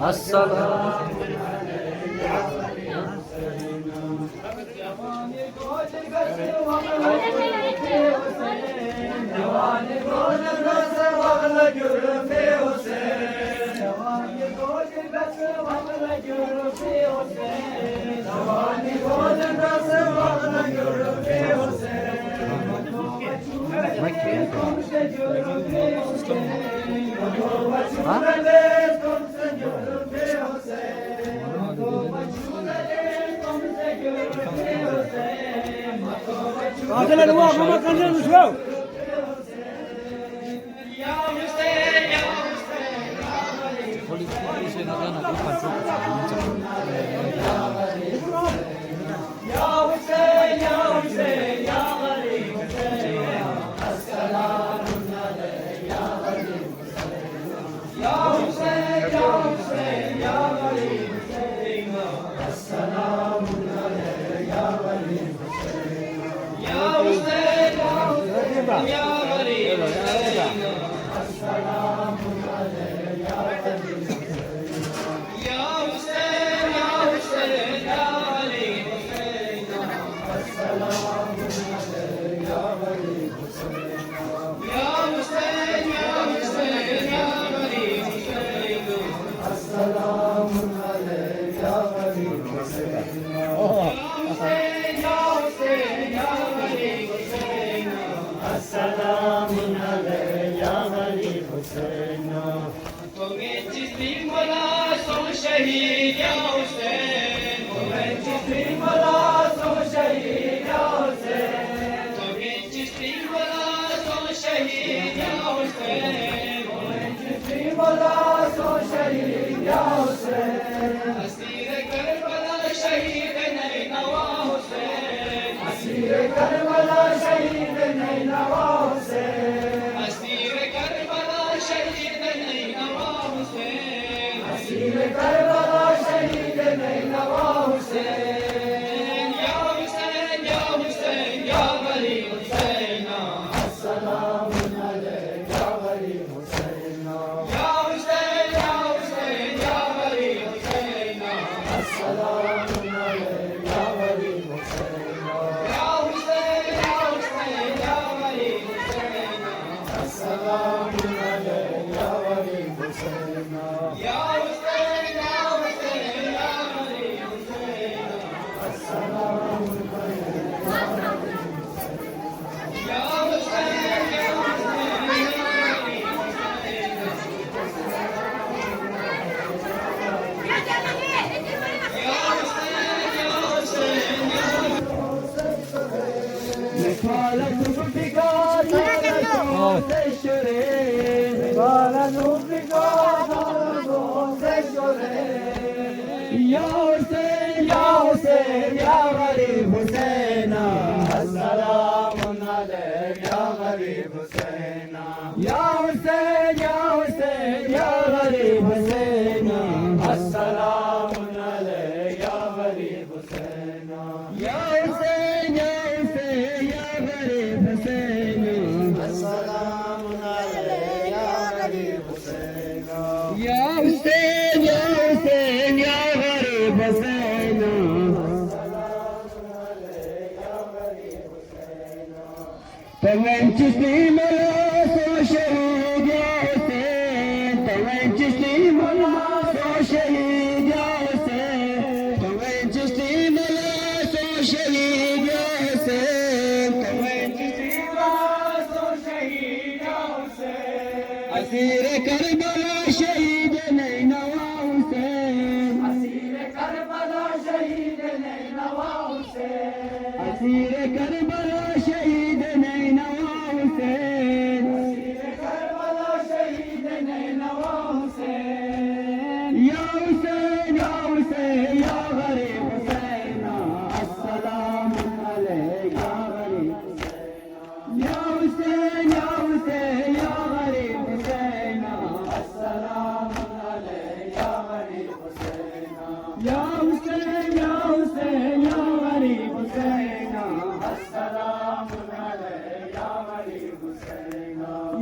Assalam. Kaçaları var ama kaçaları şu.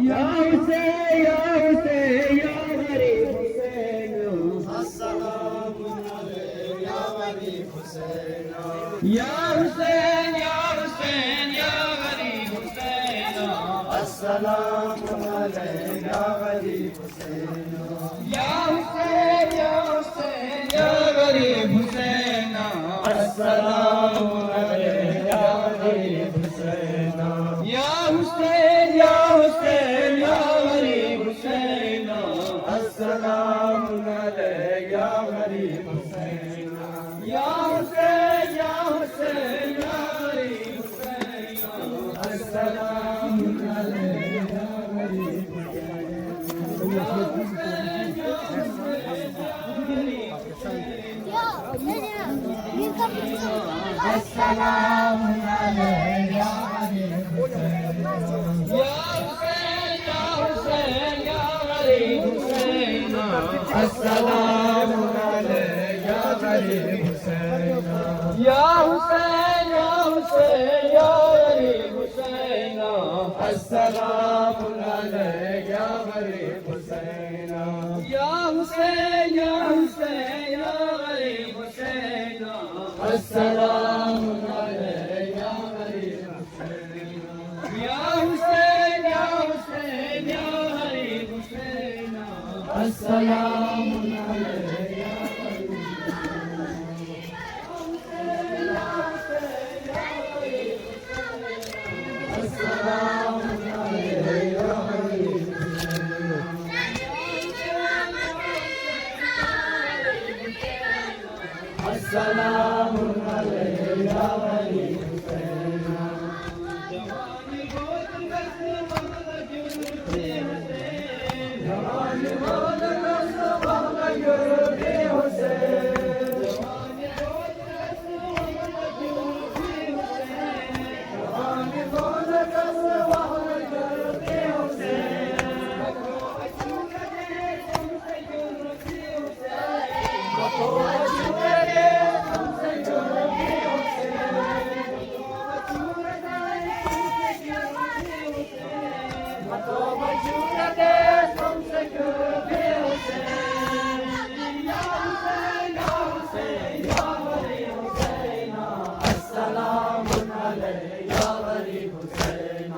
Ya Hüseyin, ya Hüseyin, ya Garip السلام عليك يا غريب حسين يا حسين يا حسين يا غريب حسين السلام عليك يا غريب حسين يا حسين يا حسين يا غريب حسين السلام عليك يا غريب حسين يا حسين يا حسين يا غريب حسين السلام عليك يا غريب السلام عليك يا غريب يا حسين يا حسين يا غريب حسين السلام عليك يا غريب حسين يا حسين يا حسين يا غريب حسين السلام عليك يا غريب حسين يا حسين يا حسين يا غريب حسين السلام عليك يا غريب حسين يا حسين يا حسين يا غريب حسين السلام عليك يا السلام عليك يا غريب السلام عليك يا غريب السلام عليك يا غريب حسين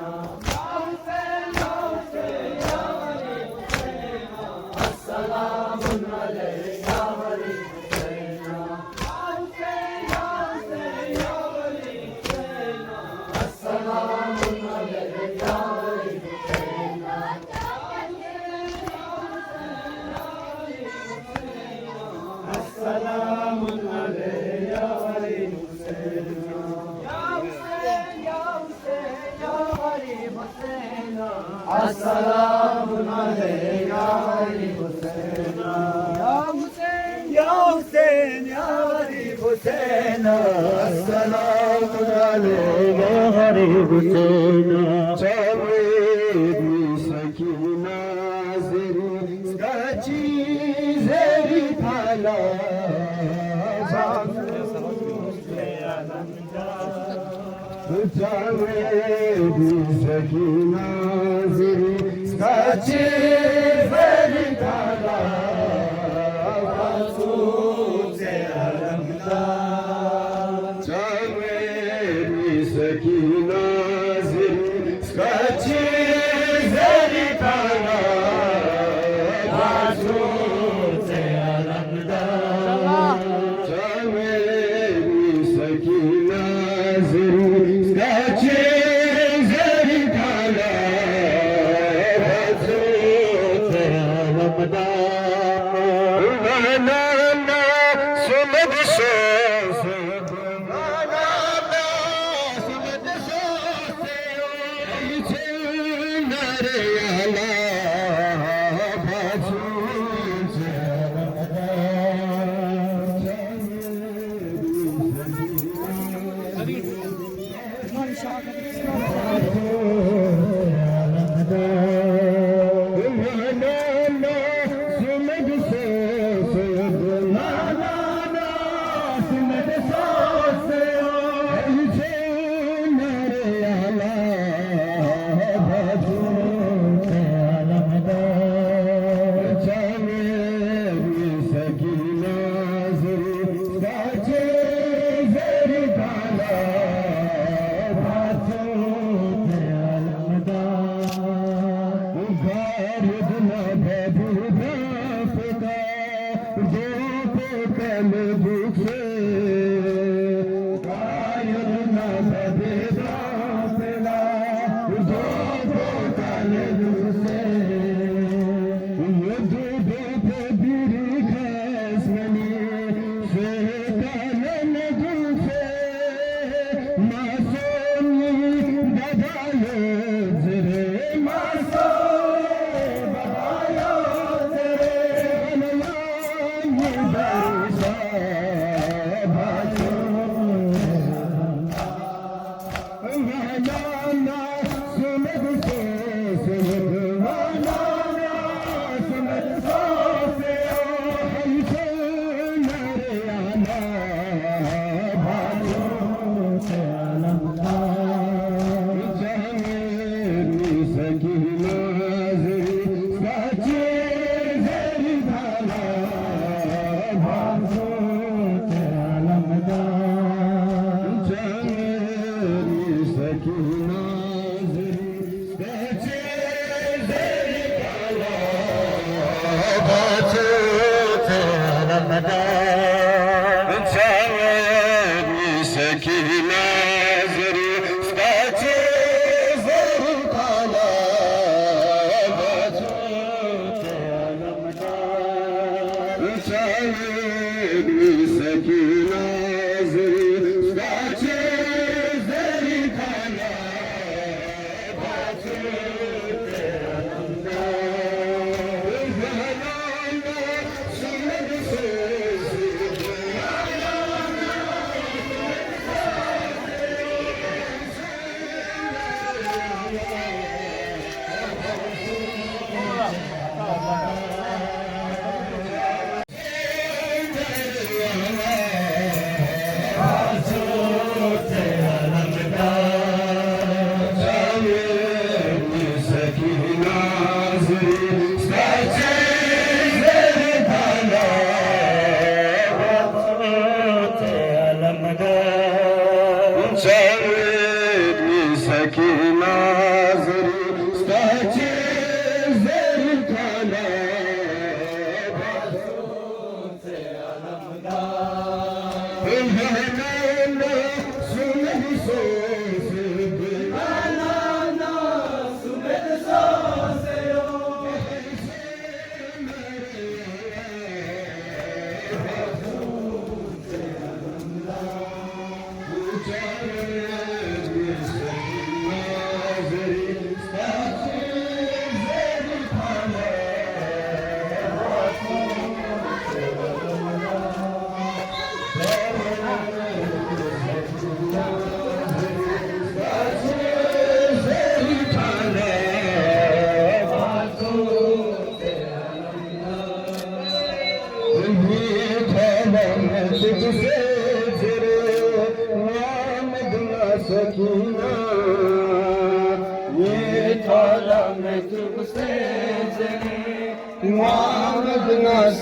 السلام عليك يا غريب حسين السلام عليك يا غريب حسين السلام عليك يا غريب حسين السلام عليك يا غريب حسين يا حسين يا غريب حسين السلام عليك يا غريب حسين جاويدني سكينة زري سكاتي زري فلا جاويدني سكينة زري سكاتي زري فلا سكينة زري سكاتي زري فلا معزوز يا رمضان جاويني سكينة زري سكاتي زري فلا معزوز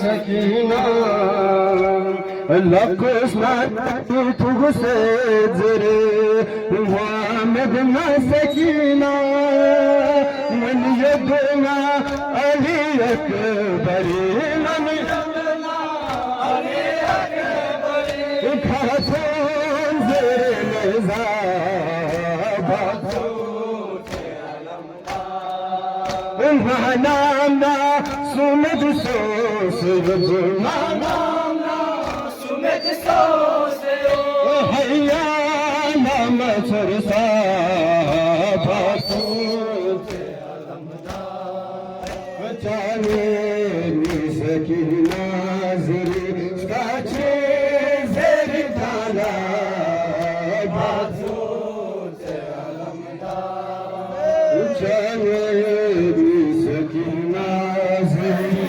Sakina, Lakshna, tu se zere, Muhammad na Sakina, man yadna Ali Akbari, man yadna Ali Akbari, Khatun zere neza, Batut alamda, Sumed sos Manamna Sumed sos Hayya nam sarsa Batut alamda Chane Sakina zeri Skache zeri thala Batut alamda Chane Sakina zeri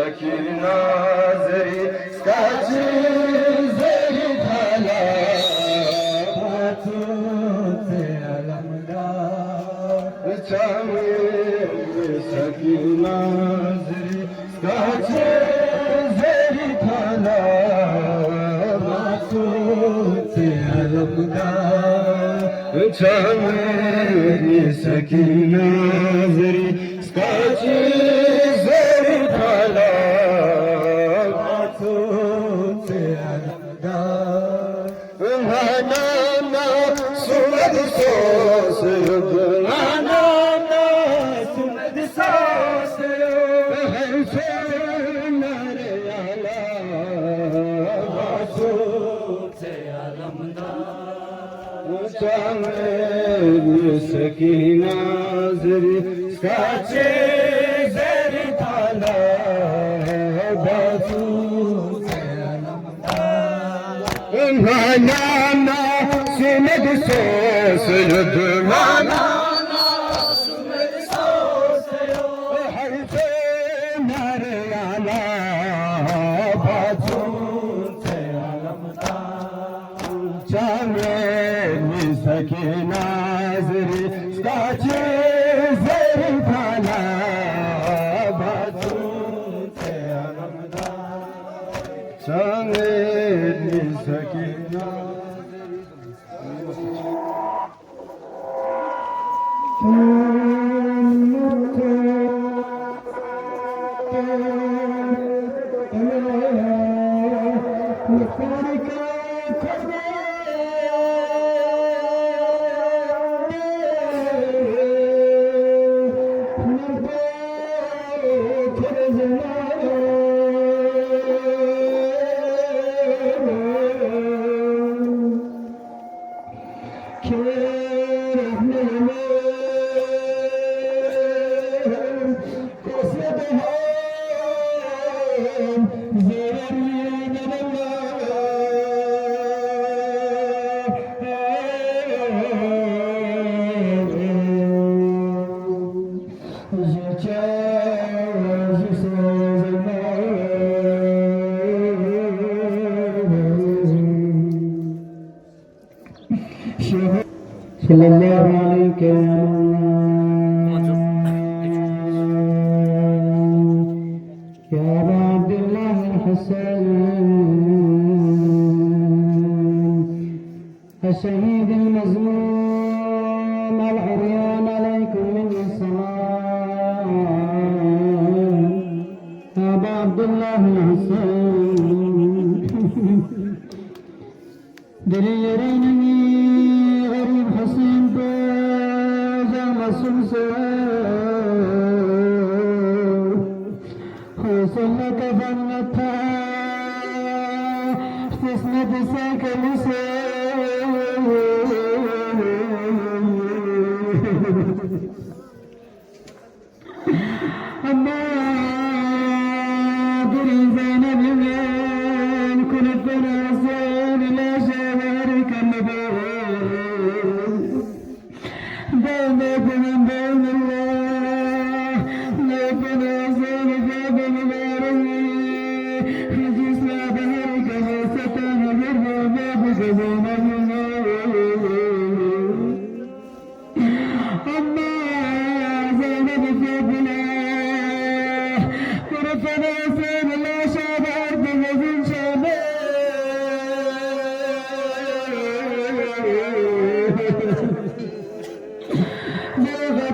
Sakina zeri skachi zeri thala Batut alamda Chame Sakina zeri skachi zeri thala Batut alamda Chame Sakina zeri skachi Sakina zeri skache zeri thala Batut alamda Nana sumed sos Nana sumed sos Harfe नाजर काचे जर खाना बाजू से आलमदार संगे निसकी sallallahu alaihi ya Abdullah Hasan الشهيد المظلوم العريان عليكم من السلام أبا عبد الله الحسين دليريني غريب حسين بجامع سمسار حسنك فنتها تسند ساكن أما دري زينب من كل الفرسان لا شبارك النبوة بينك من بين الله لا فنسان باب الماري جسنا بهرك وستان غرب بابك زين أما زينب في بلاه ورفنا سين لا شبار بمزين شبار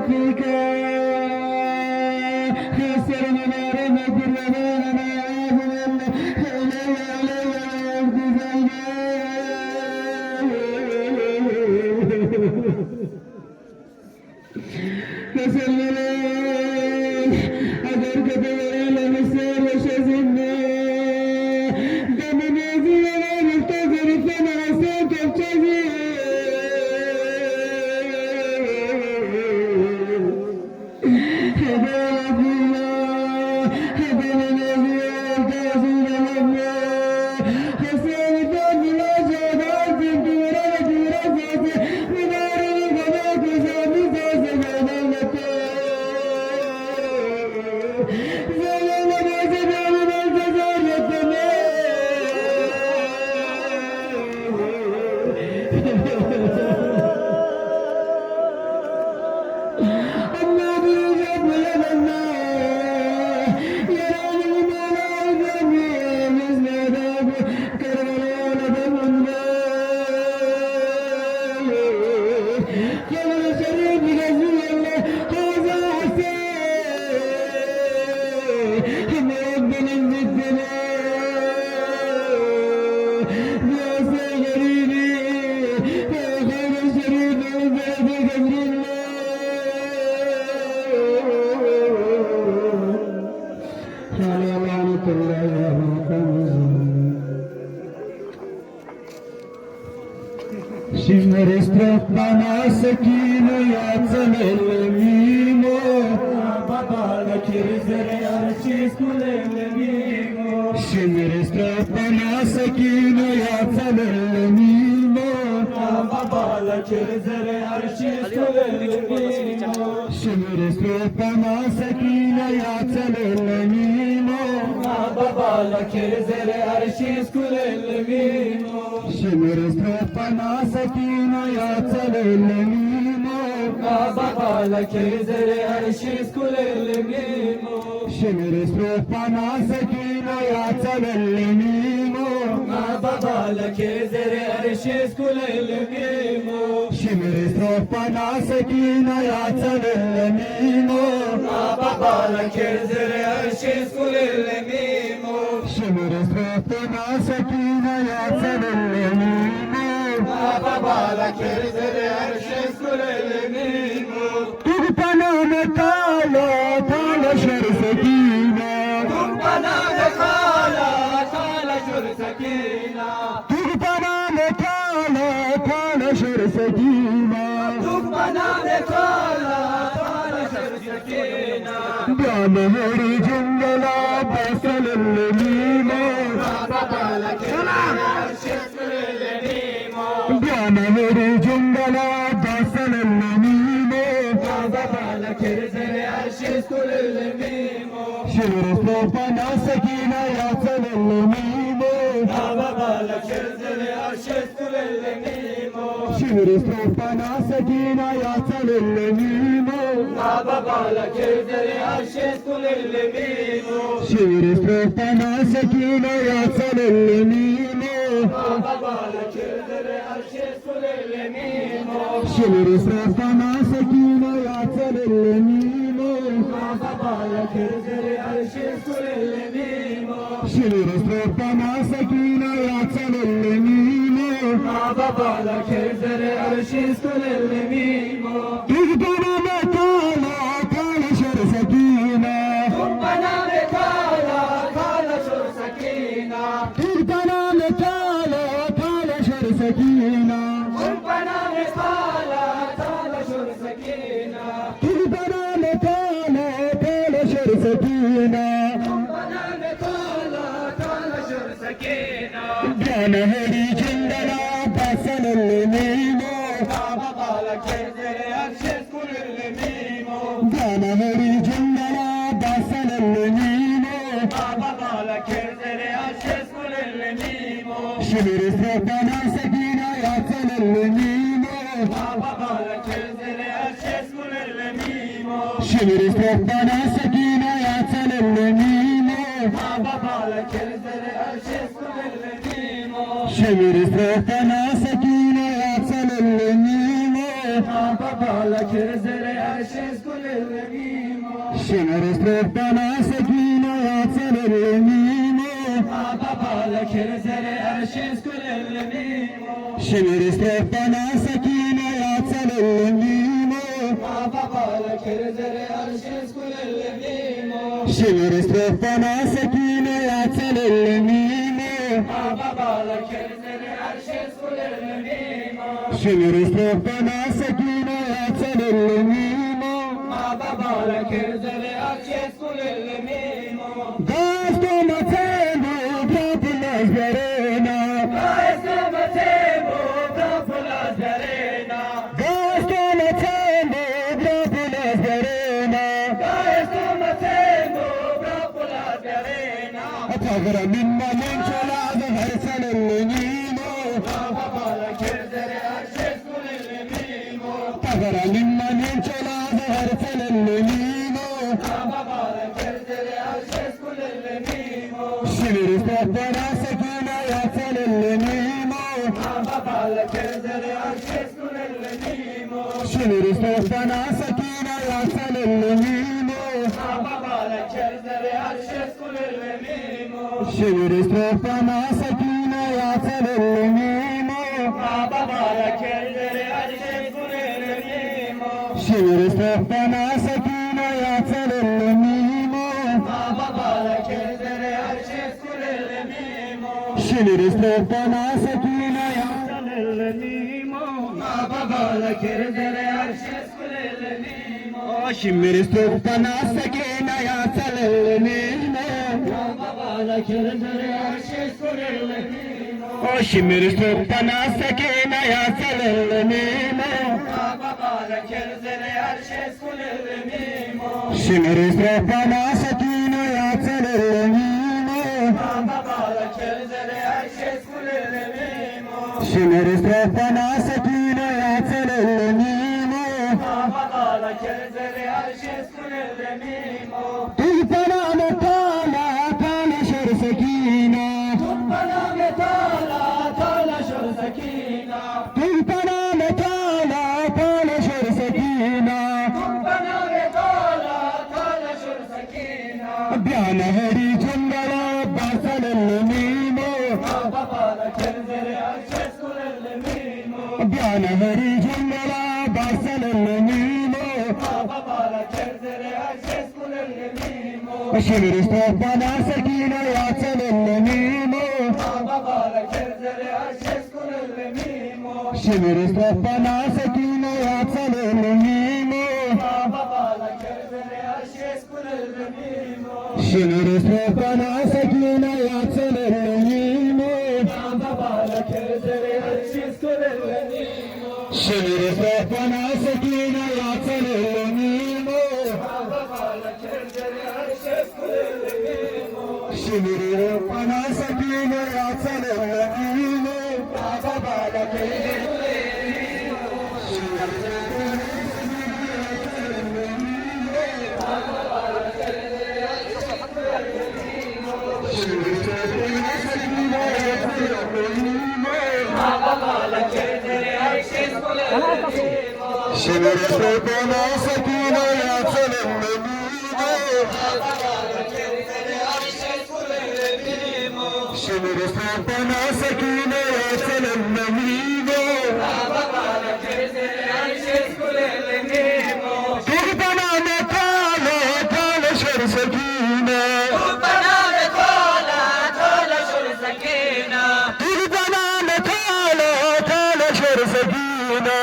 فيك خسر منار مدر لنا عظم إلي علي عبد زينب تسلل أدرك بغير مسير وشزني دم نزل ملتزر فما سيك الشزير Simrestratana sakino yatsanelmimo babala kirzere archis kulelmimo Simrestratana sakino yatsanelmimo babala kirzere archis kulelmimo Simrestratana sakino yatsanelmimo babala la kerzere arshis kulelmimo Shimir Stefana Sakina Yatsalemimo Baba la kerzere arshis kulelmimo Shimir Stefana Sakina Yatsalemimo Baba la kerzere arshis kulelmimo Shimir Stefana Sakina Yatsalemimo Baba la kerzere arshis kulelmimo Shimir Stefana Sakina Yatsalemimo Baba la kerzere arshis kulelmimo Tugpana Metala Tala Shar Sakina Bana de khala khala shur sakina Tugpana Metala Tala Shar Sakina Bana de khala khala shur sakina Byanahari Jungala Basalemimo Baba la kerzere arshis kulelmimo Byanahari Jungala Basalemimo Baba la kerzere arshis kulelmimo Shimir Stefana Sakina Yatsalemimo Baba la kerzere arshis kulelmimo Shimir Stefana Sakina Yatsalemimo Baba la kerzere arshis kulelmimo Shimir Stefana Sakina Yatsalemimo Baba la kerzere arshis kulelmimo Shimir Stefana Sakina Yatsalemimo Baba la kerzere arshis kulelmimo Shimir Stefana Sakina Yatsalemimo Baba la kerzere arshis kulelmimo Tugpana Metala Tala Shar Sakina Bana de khala khala shur sakina Tugpana Metala Tala Shar Sakina Bana de khala khala shur sakina Tugpana Metala Tala Shar Sakina Bana de khala khala shur sakina Byanahari Jungala Basalemimo Baba la kerzere arshis kulelmimo Byanahari Jungala Basalemimo Baba la kerzere arshis kulelmimo Shimir Stefana Sakina Yatsalemimo Baba la kerzere arshis kulelmimo Shimir Stefana Sakina Yatsalemimo Baba la kerzere arshis kulelmimo Shimir Stefana Sakina Yatsalemimo Baba la kerzere arshis kulelmimo Shimir Stefana Sakina Yatsalemimo Baba la kerzere arshis kulelmimo Shimir Stefana Sakina Yatsalemimo Baba la kerzere arshis kulelmimo Shimir Stefana Sakina Yatsalemimo Baba la kerzere arshis kulelmimo Shimir Stefana Sakina Yatsalemimo Baba la kerzere arshis kulelmimo Gasto Matendo Populas Verena Gasto matemo Populas Verena Gasto Matendo Populas Verena Gasto matemo Populas Verena Atagara Minna Minchola Harsalemimo Baba la kerzere arshis kulelmimo Atagara Minna Minchola Harsalemimo Baba la kerzere arshis kulelmimo Shimir Stefana Sakina Yatsalemimo Baba la kerzere arshis kulelmimo Shimir Stefana Sakina Yatsalemimo Baba la kerzere arshis kulelmimo Shimir Stefana Sakina Yatsalemimo Baba la kerzere arshis kulelmimo Shimir Stefana Sakina Yatsalemimo Baba la kerzere arshis kulelmimo Shimir Stefana Sakina Yatsalemimo Baba la kerzere arshis kulelmimo Shimir Stefana Sakina Yatsalemimo Baba la kerzere arshis kulelmimo Shimir Stefana Sakina Yatsalemimo Baba la kerzere arshis kulelmimo Shimir Stefana Sakina Yatsalemimo kerzere arşes kulele mimo. Şimeris Rabbana sakine yatselele mimo. Babala kerzere arşes kulele mimo. Tulpana metala talaşır sakine. Bana metala talaşır sakina. Tulpana metala talaşır sakine. Bana metala talaşır sakina. Biyana heri cundala basalele mimo. Babala kerzere arşes kulele mimo. Biyana heri cundala basalele mimo. Babala kerzere arşes kulele mimo. Şimeris Rabbana sakine yatselele mimo. Babala kerzere arşes kulele mimo. Şimeris Rabbana sakine yatselele mimo. Babala kerzere arşes kulele mimo. Şimeris Rabbana sakine yatselele mimo. Babala kerzere arşes kulele mimo. Şimeris Rabbana sakine yatselele mimo. Babala kerzere arşes kulele mimo. Şimeris Rabbana sakine yatselele mimo. Babala kerzere Babala kerzere arşes kulele mimo. Şimeris Rabbana sakine yatselele mimo. Babala kerzere arşes kulele mimo. Şimeris Rabbana sakine yatselele mimo. Babala kerzere arşes kulele mimo. Turbana metala talaşır sakine. Bana metala talaşır sakina. Turbana metala talaşır sakine.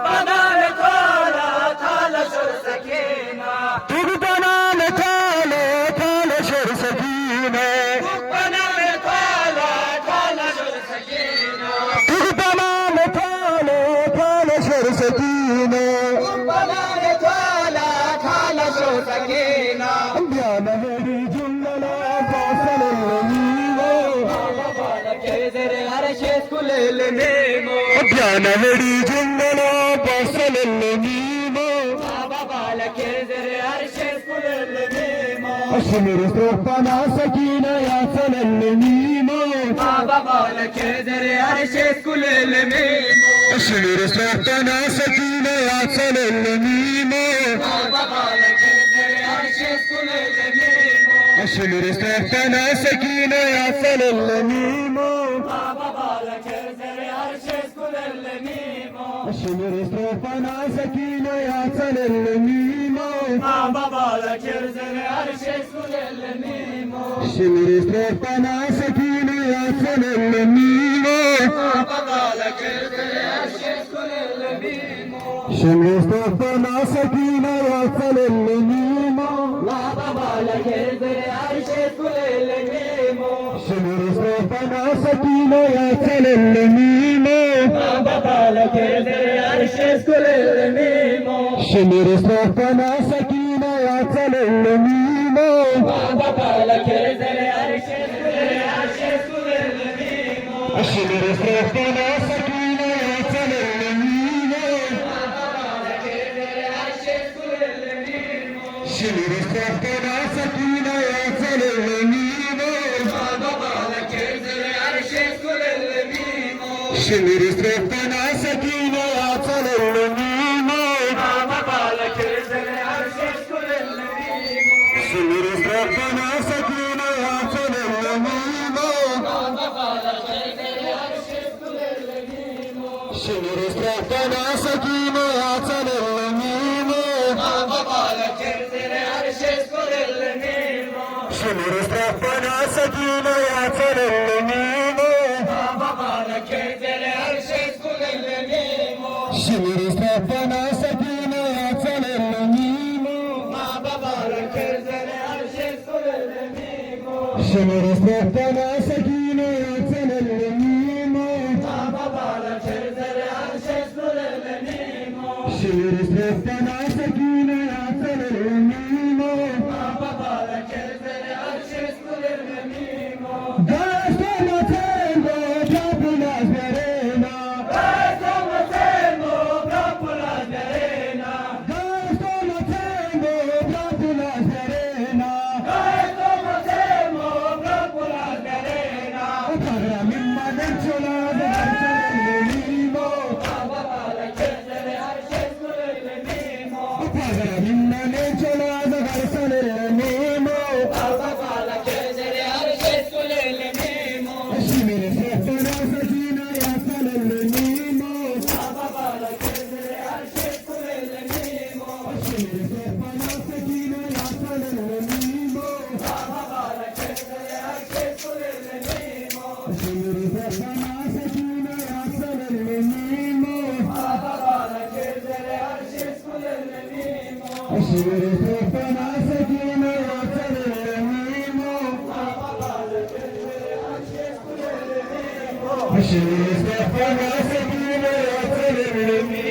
Bana metala talaşır sakina. Turbana metala talaşır sakine. Bana metala talaşır sakina. Turbana metala talaşır sakine. Bana metala talaşır sakina. Biyana heri cundala basalele mimo. Babala kerzere arşes kulele mimo. Biyana heri cundala basalele mimo. Babala kerzere arşes kulele mimo. Şimeris Rabbana sakine yatselele mimo. Babala kerzere arşes kulele mimo. Şimeris Rabbana sakine yatselele mimo. Babala kerzere arşes kulele mimo. Şimeris Rabbana sakine yatselele mimo. Babala kerzere arşes kulele mimo. Şimeris Rabbana sakine yatselele mimo. Babala kerzere arşes kulele mimo. Şimeris Rabbana sakine yatselele mimo. Babala kerzere arşes kulele mimo. Şimeris Rabbana sakine yatselele mimo. Babala kerzere arşes kulele mimo. Şimeris Rabbana sakine yatselele mimo. Babala kerzere arşes kulele mimo. Şimeris Rabbana sakine yatselele mimo. Babala kerzere arşes kulele mimo. Şimeris Rabbana sakine yatselele mimo. Babala kerzere arşes kulele mimo. Şimeris Rabbana sakine yatselele mimo. Babala kerzere arşes kulele mimo. Şimeris Rabbana sakine yatselele mimo. Babala kerzere arşes kulele mimo. Şimeris Rabbana sakine yatselele mimo. Babala kerzere arşes kulele mimo. Şimeris Rabbana sakine yatselele mimo. Babala kerzere arşes kulele mimo. Şimeris Rabbana sakine yatselele mimo. Babala kerzere arşes kulele mimo. Şimeris Rabbana sakine yatselele mimo. Babala kerzere arşes kulele mimo. Şimeris Rabbana sakine yatselele mimo. Babala kerzere arşes kulele mimo. Şimeris Rabbana sakine yatselele mimo. Babala kerzere arşes kulele mimo. Dağlar Pagara minna ne chola garsanelle nemo Baba bala kezere arşes kulele memo Shimere sepana sakina yasalelle nemo Baba bala kezere arşes kulele memo Shimere sepana sakina yasalelle nemo Baba bala kezere arşes kulele memo Shimere sepana sakina yasalelle nemo Baba bala kezere arşes kulele memo Shimere sepana sakina yasalelle nemo Baba bala kezere arşes kulele memo Shimere sepana sakina yasalelle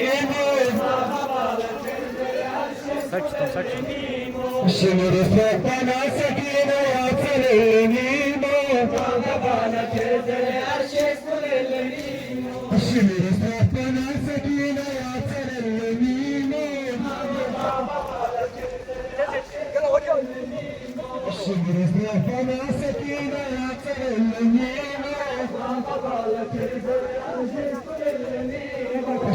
nemo Baba bala kezere arşes kulele memo Shimere sepana sakina yasalelle nemo Baba bala kezere arşes kulele memo Shimere sepana sakina yasalelle nemo Shimere sepana sakina yasalelle nemo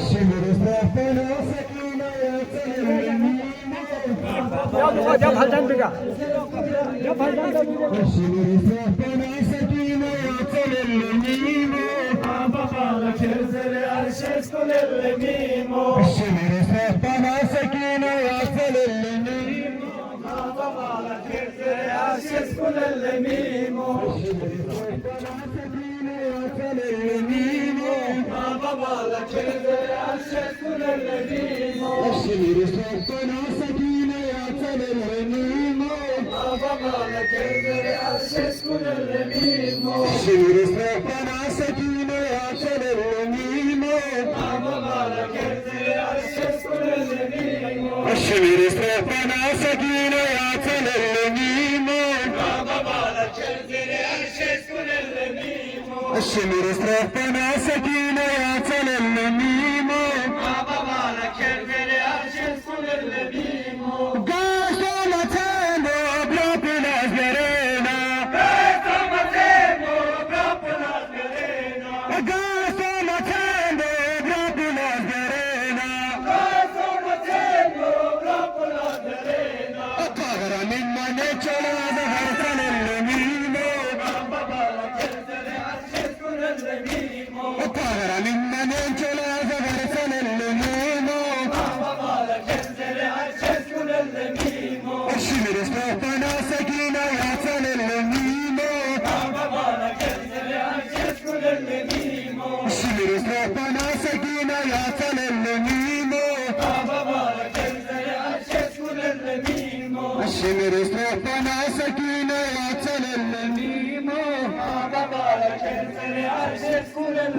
Shimere sepana sakina yasalelle nemo Ya bhaljan biga. Ya bhaljan da biga. Shimere sepana sakina yasalelle nemo Baba bala kezere arşes kulele memo Shimere sepana sakina yasalelle nemo Baba bala kezere arşes kulele memo Baba bala kezere arşes kulele memo Shimere sepana sakina yasalelle nemo Baba bala kezere arşes kulele memo Shimere sepana sakina yasalelle nemo Baba bala kezere arşes kulele memo Shimere sepana sakina yasalelle nemo Baba bala kezere arşes kulele memo Shimere sepana sakina yasalelle nemo Baba bala kezere arşes kulele memo Gasto matando bloquelas verena Esta matemo proprio verena Gasto matando bloquelas verena Esta matemo proprio verena Pagara minna ne chola garsanelle nemo Baba bala kezere arşes kulele memo Pagara minna ne chola garsanelle nemo Baba bala kezere arşes kulele memo Shimere sepana sakina yasalelle nemo Baba bala kezere arşes kulele memo Shimere sepana sakina yasalelle nemo Baba bala kezere arşes kulele memo Shimere sepana sakina yasalelle nemo Baba bala kezere arşes kulele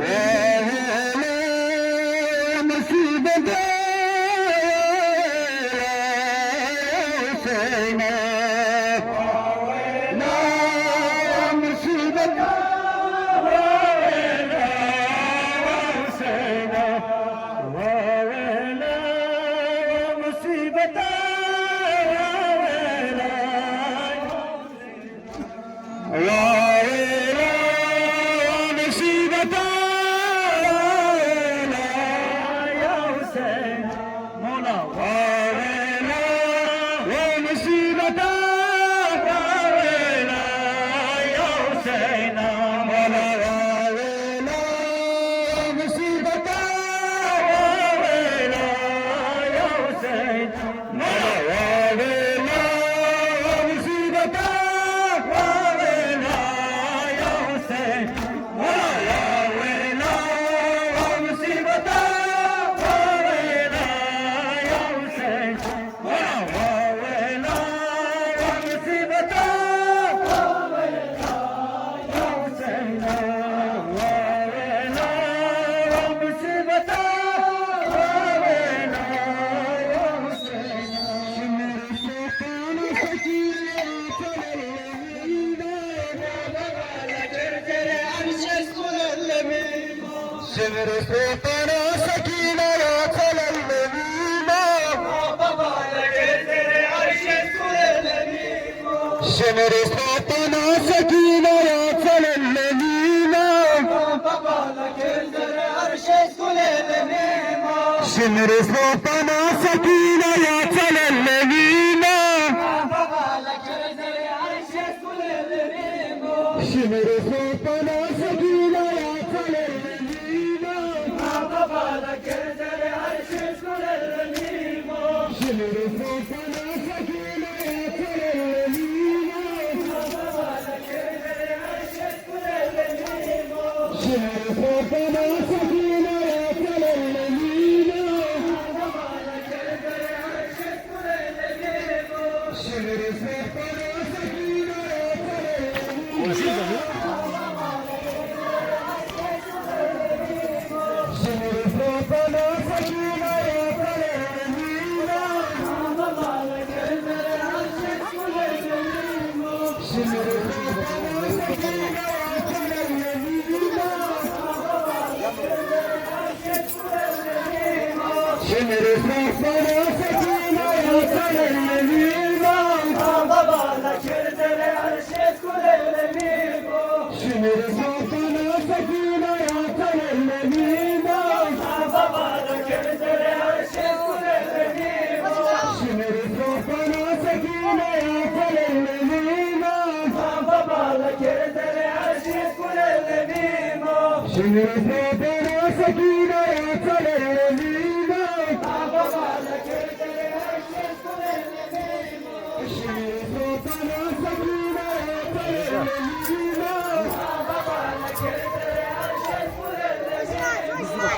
Shimere sepana sakina yasalelle nemo Baba bala kezere arşes kulele memo Shimere sepana sakina yasalelle nemo Baba bala kezere arşes kulele memo Shimere sepana sakina yasalelle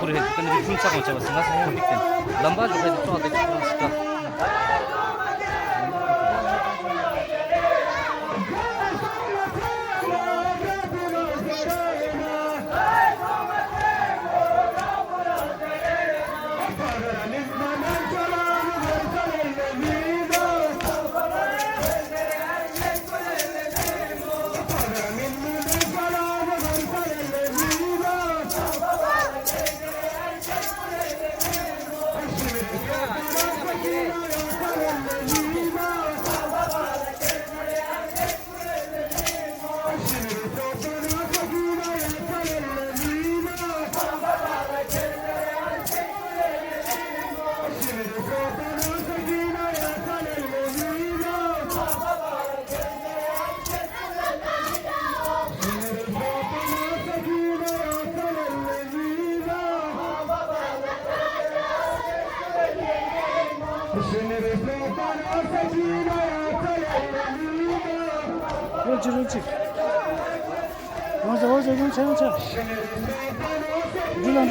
Buraya dikkat edin. Şunu sakın çabasın. Nasıl yapın dikkat. Lamba juga itu ada di sekitar. 옳지 옳지 맞아 맞아 괜찮아 괜찮아 누나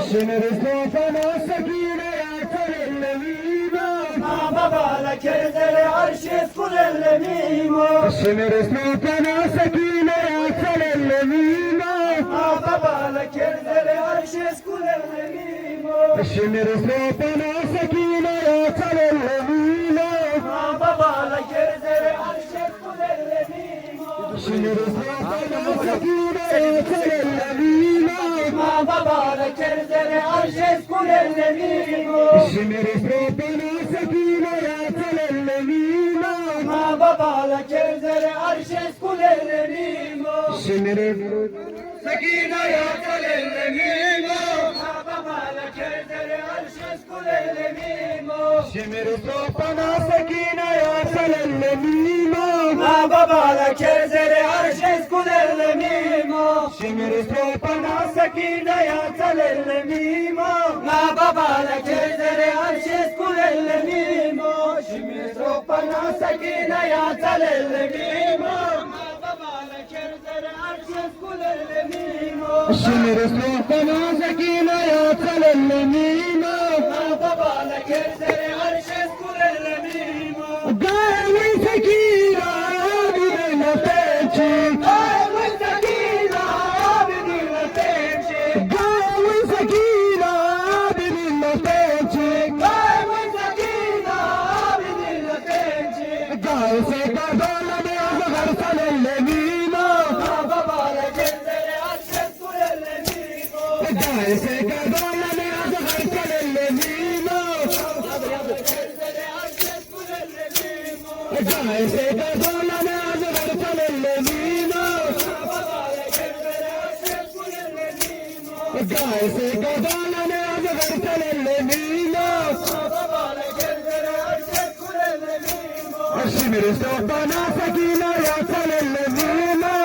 Shimmer is no Şimdi bana sakina yasan ellerimo. Şimdi bana sakina yasan ellerimo.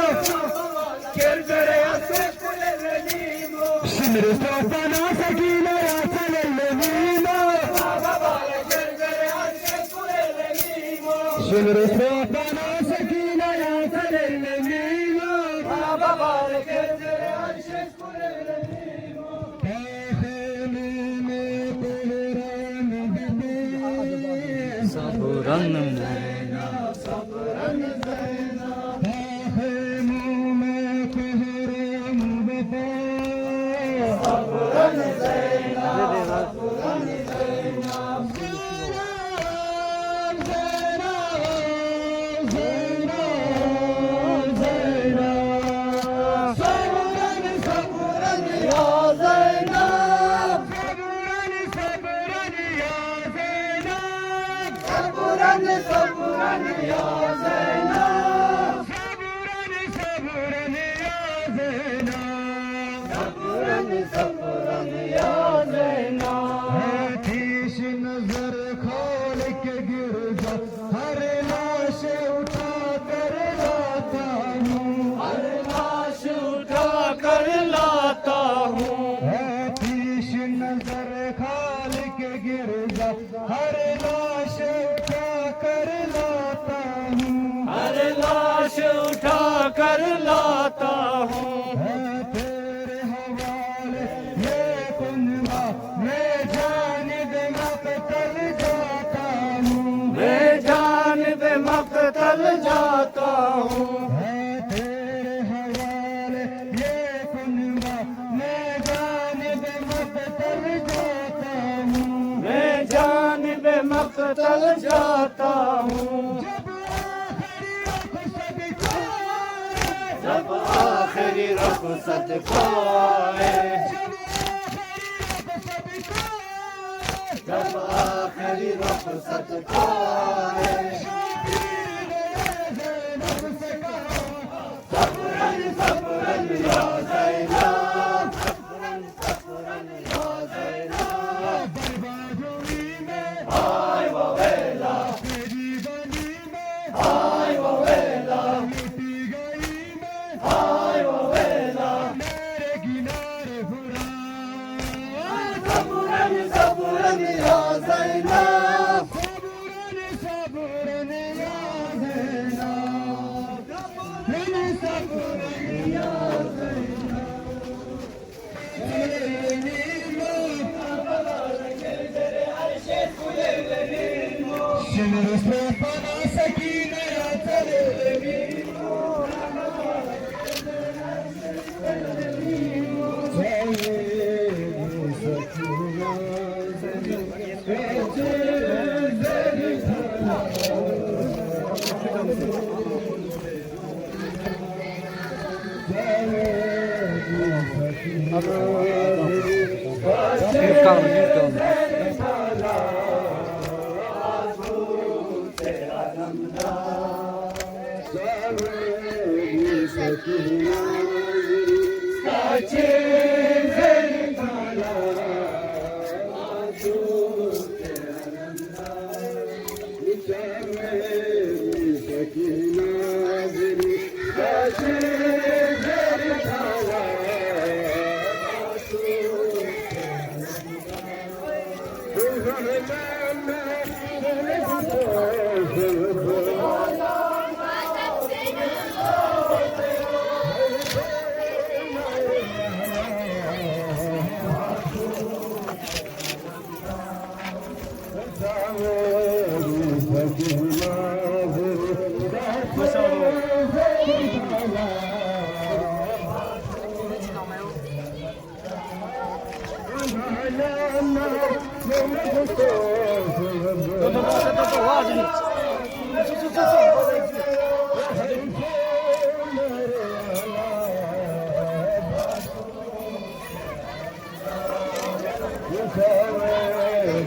Şimdi bana sakina yasan ellerimo. Saburan मक़तल जाता हूँ जब आखिरी रुख़सत को आए जब आखिरी रुख़सत को आए सब्रन सब्रन या ज़ैनब सब्रन या ज़ैनब आय वो वेला आय वो वेला आय वो वेला सब्रन सब्रन या ज़ैनब सब्रन या ज़ैनब सब्रन या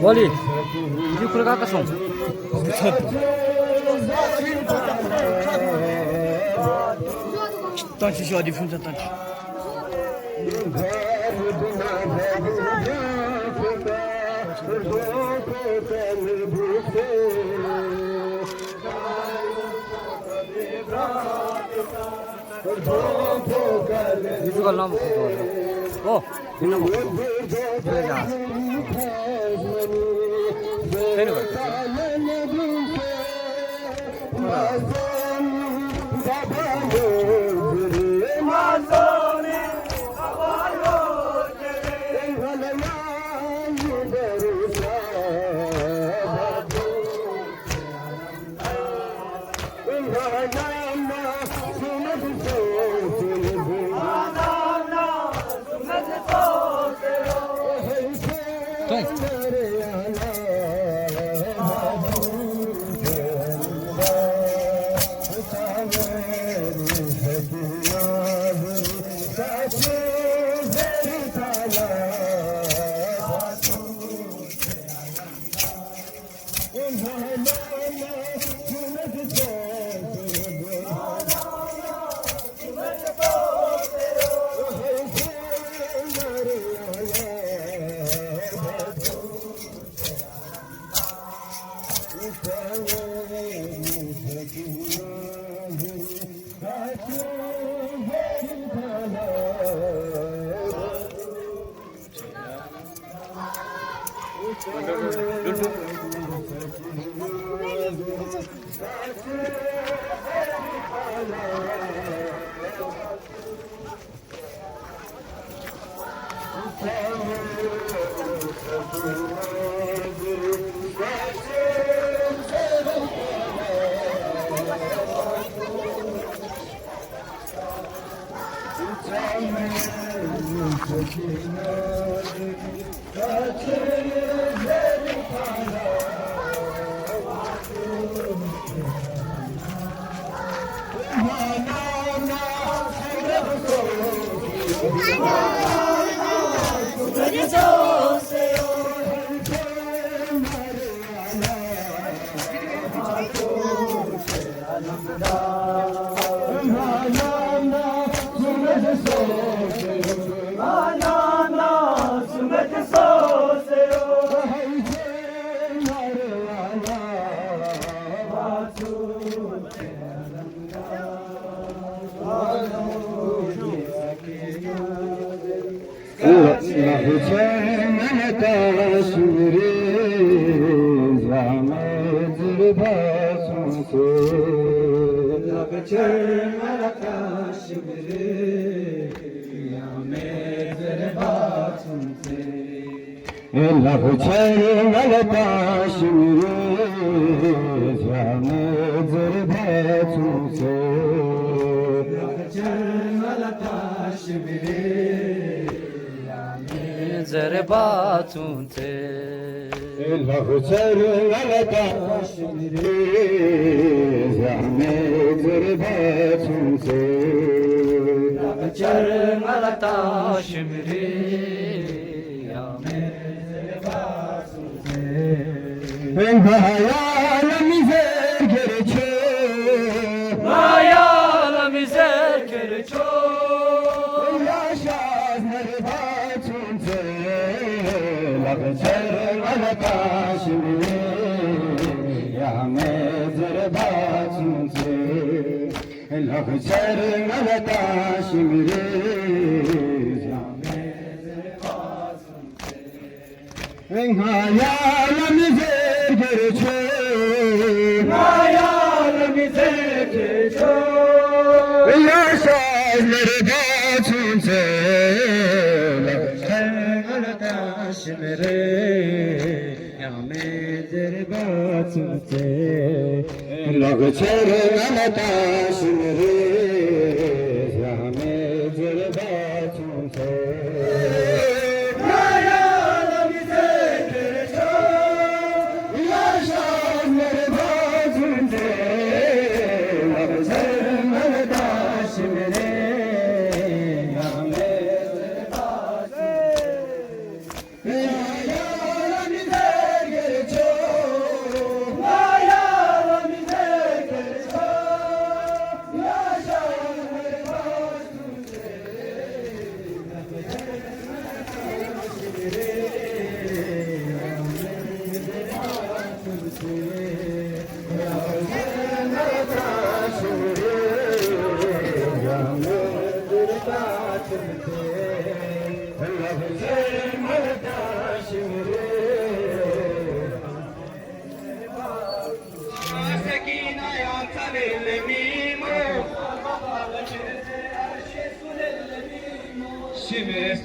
Wali, you could have got some. Don't you show a difference of touch? 이거 나무 어, 이거 먹어. 그래 자. 되는 거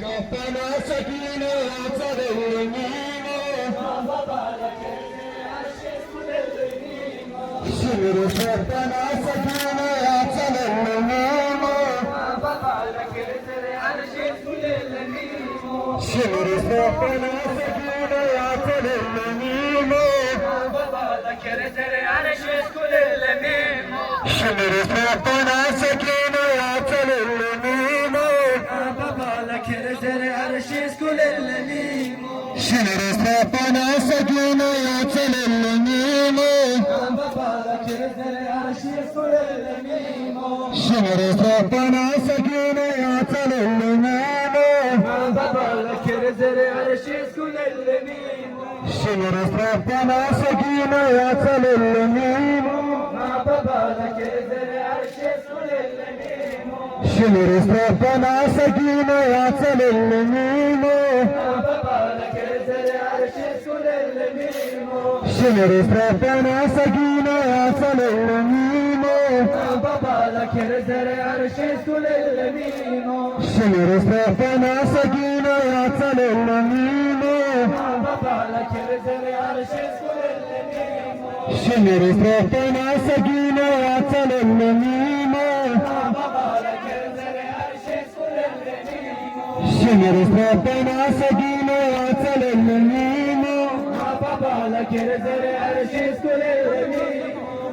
ربنا سكينة تلميمو شمرس ربنا سكينة تلميمو شمرس ربنا سكينة تلميمو شمرس ربنا سكينة تلميمو شمرس ربنا سكينة تلميمو شمرس ربنا سكينة تلميمو شمرس ربنا سكينة تلميمو شمرس ربنا سكينة تلميمو شمرس ربنا سكينة تلميمو شمرس ربنا سكينة تلميمو شمرس ربنا سكينة تلميمو شمرس ربنا سكينة تلميمو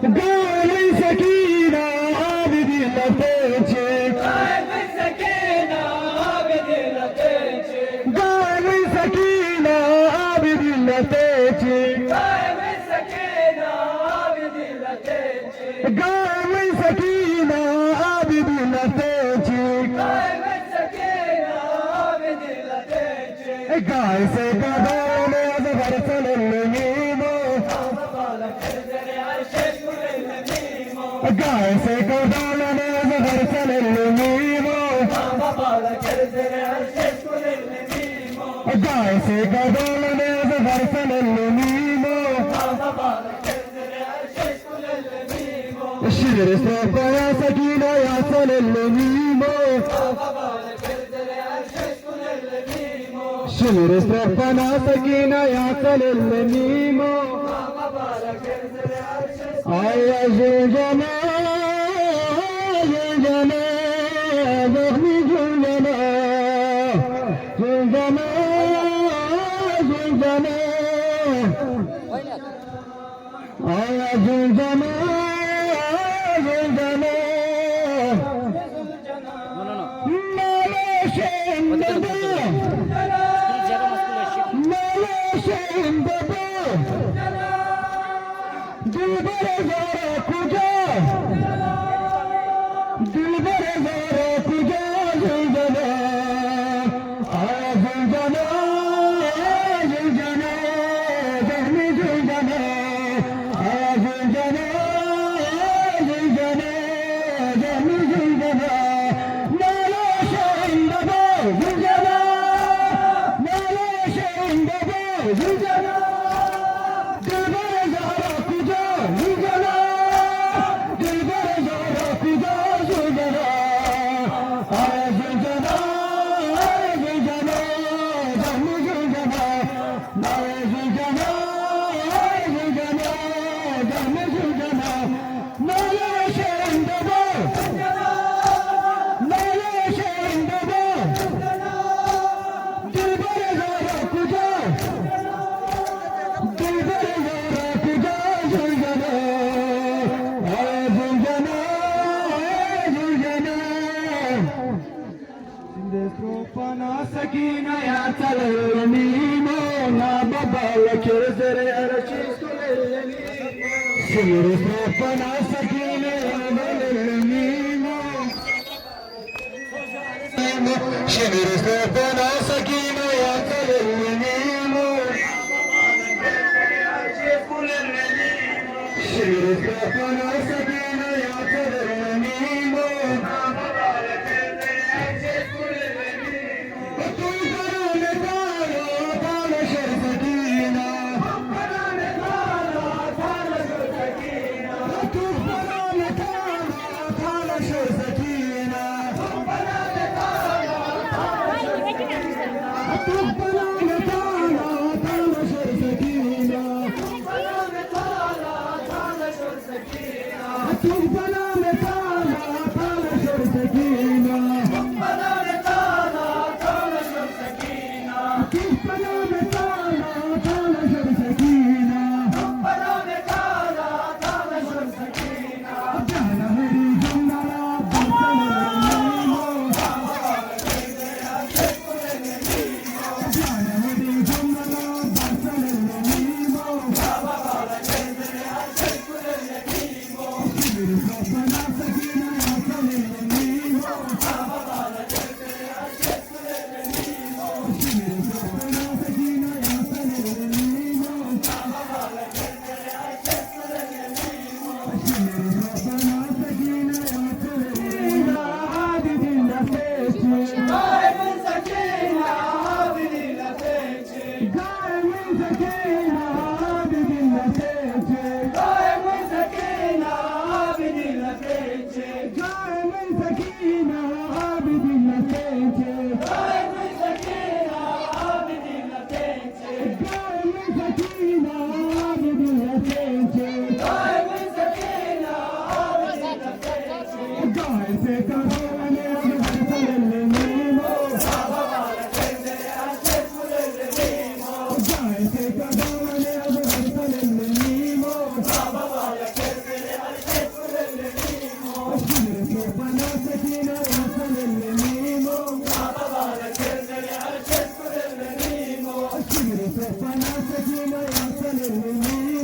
قولي سكينة عابدي لطيتك قولي سكينة عابدي لطيتك قولي سكينة عابدي لطيتك قولي سكينة عابدي لطيتك قاي سكدان زفر تلميمو قاي سكدان زفر تلميمو قاي سكدان زفر تلميمو شمرس ربنا سكينة يا تلميمو شمرس ربنا سكينة يا تلميمو يا زوجنا زوجنا زغني زوجنا زوجنا زوجنا يا زوجنا زوجنا سكينة يا تلميمو نا بابا وكرزر أرشيس كل شمرس ربنا سكينة يا تلميمو شمرس ربنا سكينة يا تلميمو شمرس ربنا سكينة يا تلميمو Thank you.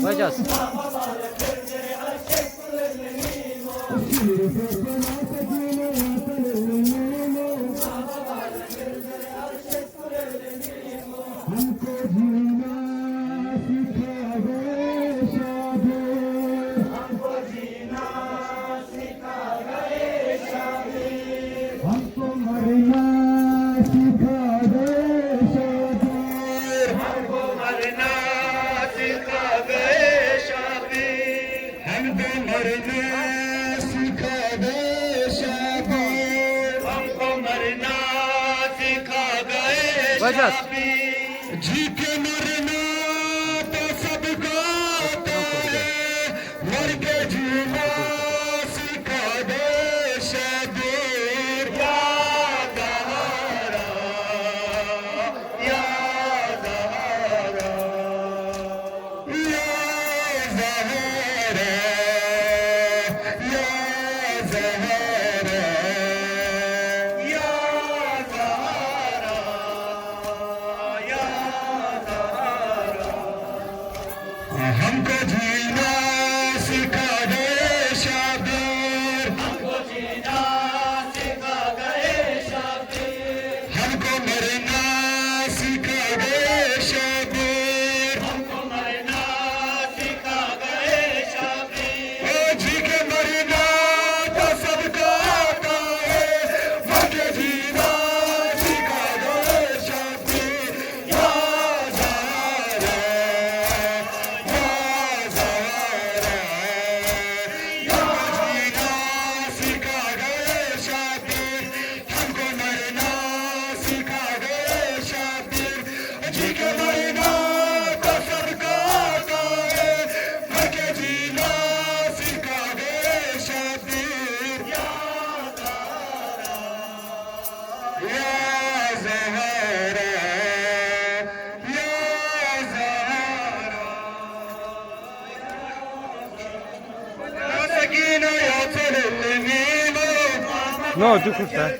Bakacağız. Bakacağız. हमको जीना सिखा दे शाबीर हमको मरना सिखा दे शाबीर ओ जी के मरना तो सबका आता है मर जीना सिखा दे शाबीर या Zaara No, du kurta.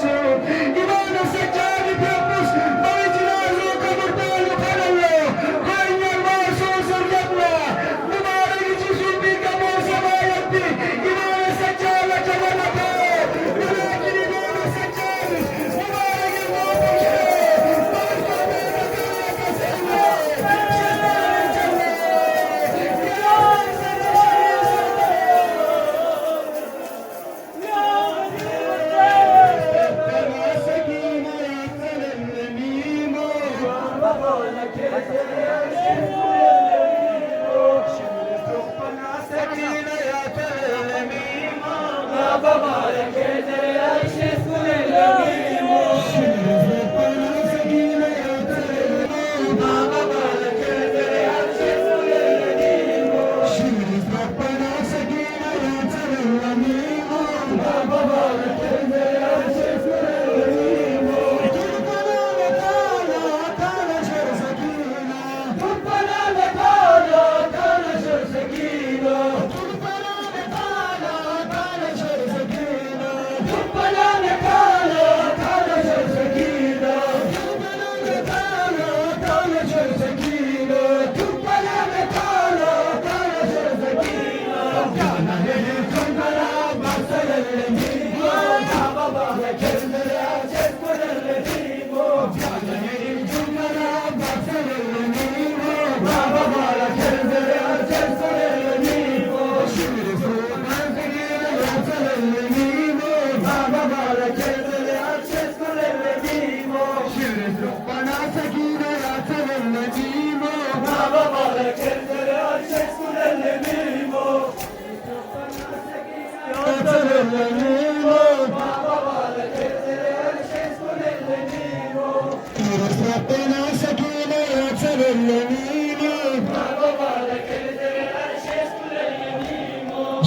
Imam Sajjad Piyapus, Bari Jinazo Kabur Palu Palallo, Koy Şenere fırtına sakine yatar ellerime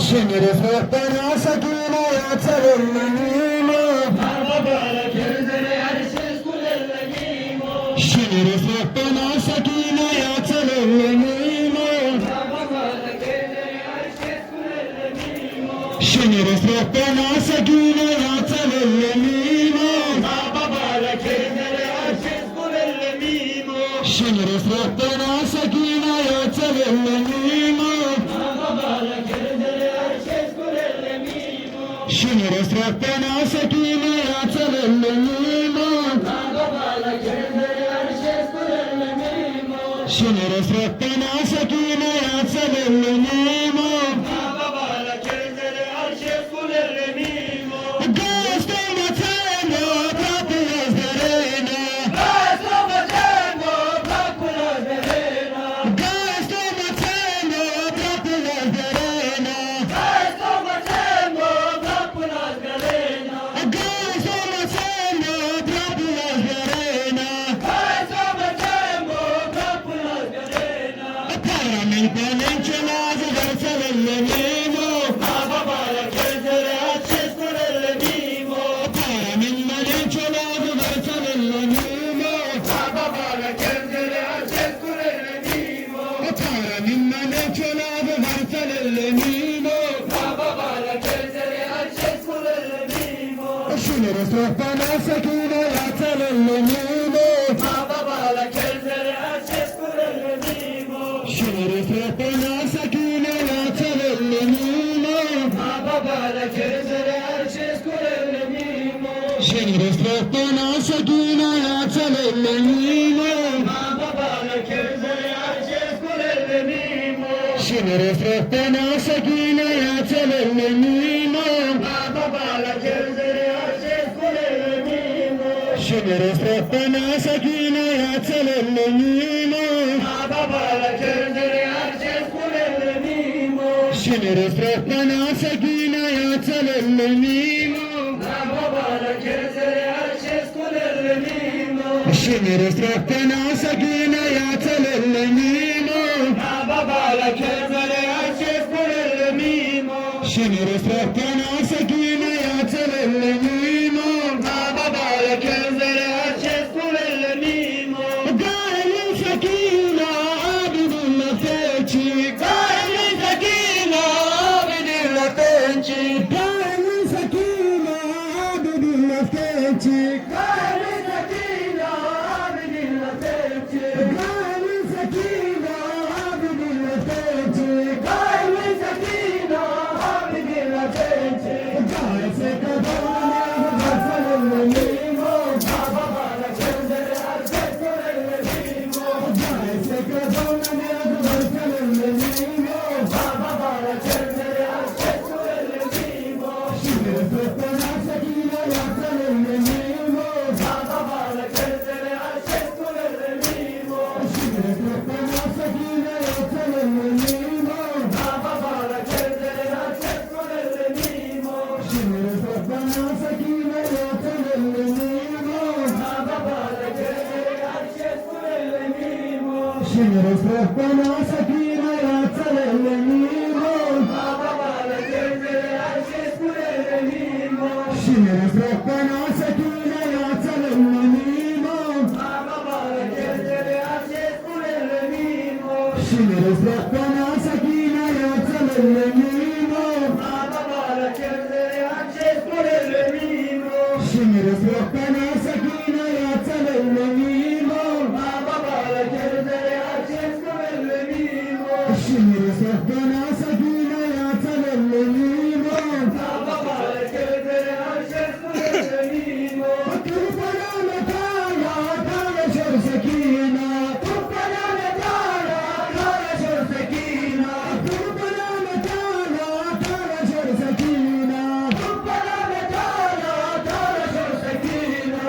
Şenere fırtına sakine yatar ellerime Şenere fırtına sakine yatar ellerime Şenere fırtına sakine yatar ellerime Şenere fırtına sakine yatar ellerime Şenere fırtına sakine yatar ellerime Gözlerime tembo kapı gözlerine Gözlerime tembo kapı gözlerine Gözlerime tembo kapı gözlerine Gözlerime tembo kapı gözlerine Gözlerime tembo kapı gözlerine Gözlerime tembo kapı gözlerine Paramin benim kenazı versel ellerime Babala gözleri açız kur ellerime Paramin benim kenazı versel ellerime Babala gözleri açız kur ellerime Paramin benim kenazı versel ellerime Babala gözleri açız kur ellerime Şunları sohbana sakine yatar ellerime Babala gözleri açız kur ellerime Şunları sohbana sakine yatar ellerime Babala gözleri açız kur ellerime Şunları sohbana sakine yatar ellerime Babala gözleri açız kur ellerime Şunları sohbana sakine yatar ellerime Babala gözleri açız kur ellerime Şunları sohbana sakine yatar ellerime Babala gözleri açız kur ellerime Şunları sohbana sakine yatar ellerime Babala gözleri açız kur ellerime Şunları sohbana sakine yatar ellerime Babala gözleri açız kur ellerime Şunları sohbana sakine yatar ellerime Babala gözleri açız kur ellerime Gayri sakine abidinle feçi Gayri sakine abidinle feçi Gayri sakine abidinle feçi Gayri sakine abidinle feçi Gayri sakine abidinle feçi Gayri sakine abidinle feçi Gayri sakine Babala gözleri açız kur ellerime Gayri sakine Babala gözleri açız kur ellerime Şunları sohbana sakine yatar ellerime Babala gözleri açız kur ellerime Şunları sohbana sakine yatar ellerime Babala gözleri açız kur ellerime Şunları sohbana sakine yatar ellerime Babala gözleri açız kur ellerime Şunları sohbana sakine yatar ellerime Babala gözleri açız kur ellerime Şunları sohbana sakine yatar ellerime Babala gözleri açız kur ellerime Şunları sohbana sakine yatar ellerime Babala gözleri açız kur ellerime Şunları sohbana sakine yatar ellerime Babala gözleri açız kur ellerime Şunları sohbana sakine yatar ellerime Babala gözleri açız kur ellerime Kurbanı metala karışır sakine Kurbanı metala karışır sakine Kurbanı metala karışır sakine Kurbanı metala karışır sakine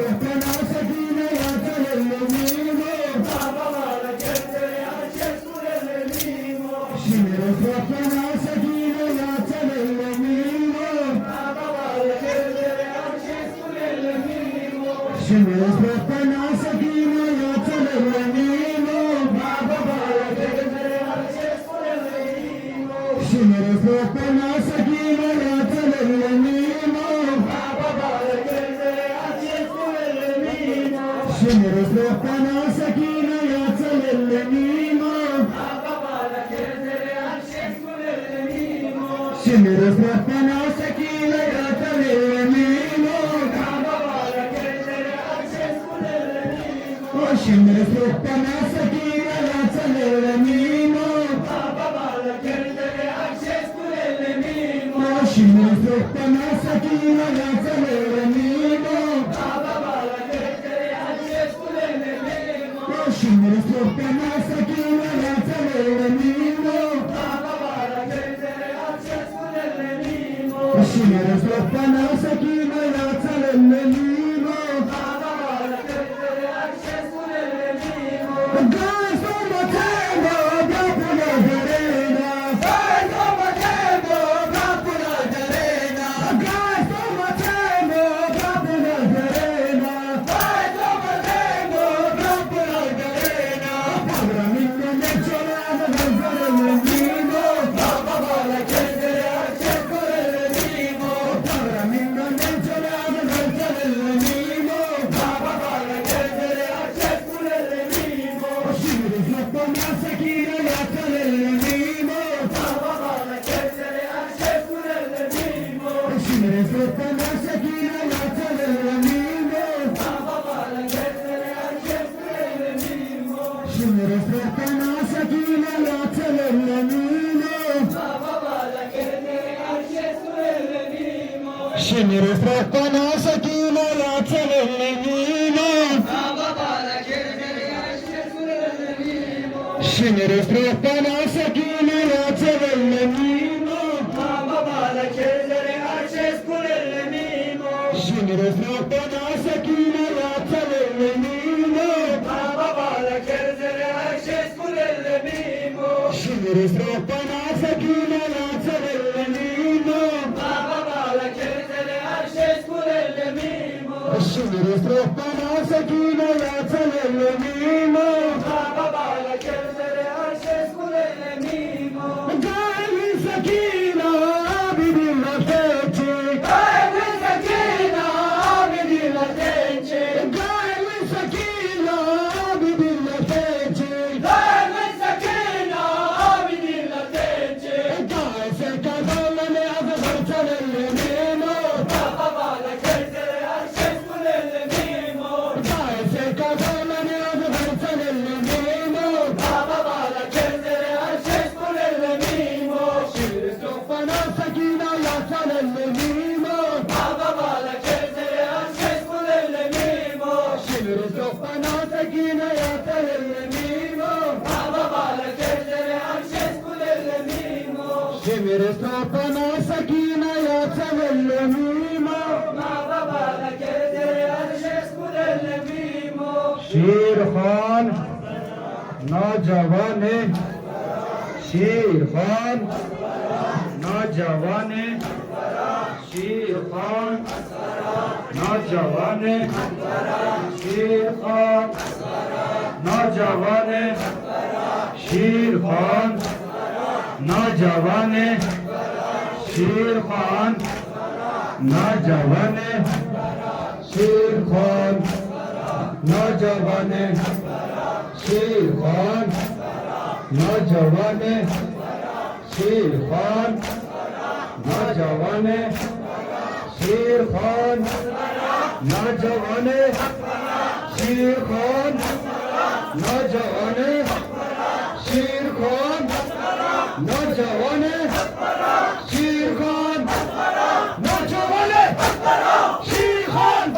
Sohbana sakine yatsalellemimo Babalara gezere herkes kulelelimo Şimere sohbana sakine yatsalellemimo Babalara gezere herkes kulelelimo Şimere sohbana sakine yatsalellemimo Babalara gezere herkes kulelelimo Şimere sohbana sakine yatsalellemimo Babalara gezere herkes kulelelimo Şimere sohbana sakine yatsalellemimo Babalara gezere herkes kulelelimo Şimere sohbana sakine yatsalellemimo Babalara gezere herkes kulelelimo Şimere sohbana sakine yatsalellemimo Babalara gezere herkes kulelelimo Şimere sohbana sakine yatsalellemimo Babalara gezere herkes kulelelimo Şimere sohbana sakine yatsalellemimo Babalara gezere herkes kulelelimo Şimere sohbana sakine yatsalellemimo Babalara gezere herkes kulelelimo Gazo matemo gapula verena Gazo matemo gapula verena Gazo matemo gapula verena Gazo matemo gapula verena Programino mecciolano nel Babalara gezere herkes kulelelimo Programino mecciolano nel Babalara gezere herkes kulelelimo Şimdi sohbana sakine yatsalellemimo Babalara gezere herkes kulelelimo Şimdi sohbana sakine yatsalellemimo Babalara gezere herkes kulelelimo Şimdi sohbana sakine yatsalellemimo Babalara gezere herkes kulelelimo Şimdi sohbana sakine yatsalellemimo Babalara gezere herkes kulelelimo Şimdi sohbana sakine yatsalellemimo Babalara gezere herkes kulelelimo Şimdi sohbana sakine yatsalellemimo Babalara gezere herkes kulelelimo Şimdi sohbana sakine yatsalellemimo Babalara gezere herkes kulelelimo Şimdi sohbana sakine yatsalellemimo Babalara gezere herkes kulelelimo Gayri sakine abidin lafetçik Gayri sakina abidina tençe Gayri sakine abidin lafetçik Gayri sakina abidina tençe Gayse kazanlı yatsalellemimo Babalara gezere herkes kulelelimo Gayse kazanlı yatsalellemimo Babalara gezere herkes kulelelimo Şimdi sohbana sakine yatsalellemimo Babalara gezere herkes kulelelimo Şimdi sohbana sakine yatsalellemimo Babalara gezere herkes kulelelimo Şimdi sohbana sakine yatsalellemimo Babalara gezere herkes kulelelimo Şirhan Nocavane Şirhan Nocavane Şirhan Nocavane Şirhan Nocavane Şirhan Nocavane Şirhan Nocavane Şirhan Nocavane Şirhan Nocavane Şirhan Nocavane Şirhan Nocavane Şirhan Nocavane Şirhan Nocavane Şirhan Nocavane Şirhan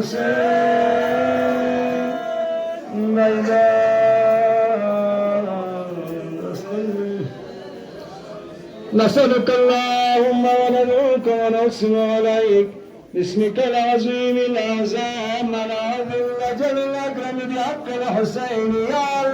الحسين نسألك اللهم وندعوك ونسم عليك باسمك العظيم الأعظم العظيم الأجل الأكرم بحق الحسين يا الله.